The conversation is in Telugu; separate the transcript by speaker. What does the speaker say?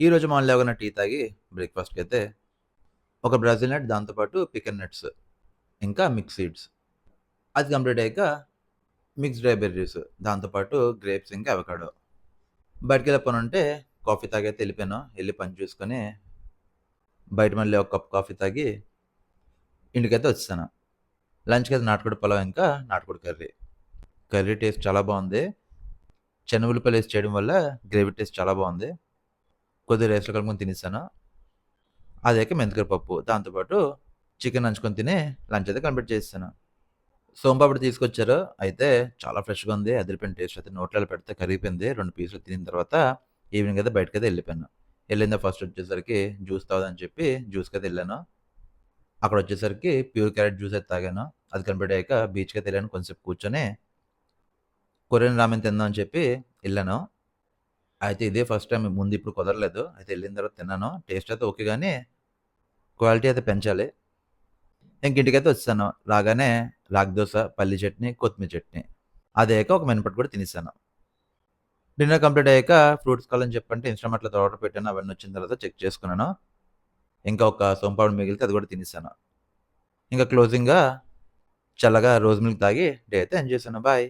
Speaker 1: ఈరోజు మార్నింగ్ లేవగానే టీ తాగి బ్రేక్‌ఫాస్ట్‌కైతే ఒక బ్రెజిల్ నట్ దాంతో పాటు పికన్ నట్స్ ఇంకా మిక్స్ సీడ్స్. అది కంప్లీట్ అయ్యాక మిక్స్డ్ డ్రై బెర్రీస్ దాంతో పాటు గ్రేప్స్ ఇంకా అవకాడో. బయటికెళ్ళే పనుంటే కాఫీ తాగైతే ఎళ్ళిపోయాను. ఎళ్లి పని చూసుకొని బయట మళ్ళీ ఒక కప్ కాఫీ తాగి ఇంటికైతే వచ్చేసాను. లంచ్‌కైతే నాటుకోడి పులావ్ ఇంకా నాటుకోడి కర్రీ. కర్రీ టేస్ట్ చాలా బావుంది. చెన్న ఉల్లిపాయలేసి చేయడం వల్ల గ్రేవీ టేస్ట్ చాలా బావుంది. కొద్దిగా రైస్‌లో కలుపుకొని తినేసాను. అదయ్యాక మెంతికూర పప్పు. దాంతో పాటు చికెన్ నంచుకొని తిని లంచ్ అయితే కంప్లీట్ చేసేసాను. సోంపాపిడి తీసుకొచ్చారు. అయితే చాలా ఫ్రెష్‌గా ఉంది. అదిరిపోయింది టేస్ట్ అయితే నోట్లో పెడితే కరిగిపోయింది. 2 పీసులు తినిన తర్వాత ఈవినింగ్ అయితే బయటకైతే ఎళ్ళిపోయాను. ఎళ్ళిందా ఫస్ట్ వచ్చేసరికి జ్యూస్ తాగుదామని చెప్పి జ్యూస్‌కైతే ఎళ్ళాను. అక్కడొచ్చేసరికి ప్యూర్ క్యారెట్ జ్యూస్ అయితే తాగాను. అది కంప్లీట్ అయ్యాక బీచ్‌కైతే ఎళ్ళాను. కొంసేపు కూర్చొని కొరియన్ రామెన్ తిందాం అని చెప్పి ఎళ్ళాను. అయితే ఇదే ఫస్ట్ టైమ్ ముందు ఇప్పుడు కుదరలేదు. అయితే ఎళ్ళిన తర్వాత తిన్నాను. టేస్ట్ అయితే ఓకే గానీ క్వాలిటీ అయితే పెంచాలి. ఇంక ఇంటికైతే వచ్చేసాను. రాగానే రాగి దోస, పల్లి చట్నీ, కొత్తిమీర చట్నీ. అదయ్యాక ఒక మినపట్టు కూడా తినేసాను. డిన్నర్ కంప్లీట్ అయ్యాక ఫ్రూట్స్ కావాలని చెప్పంటే ఇన్‌స్టామార్ట్‌లో ఆర్డర్ పెట్టాను. అవన్నీ వచ్చిన తర్వాత చెక్ చేసుకున్నాను. ఇంకా ఒక సోంపాపిడి మిగిలితే అది కూడా తినేసాను. ఇంకా క్లోజింగ్‌గా చల్లగా రోజ్ మిల్క్ తాగి డే అయితే ఎంజాయ్ చేశాను. బాయ్.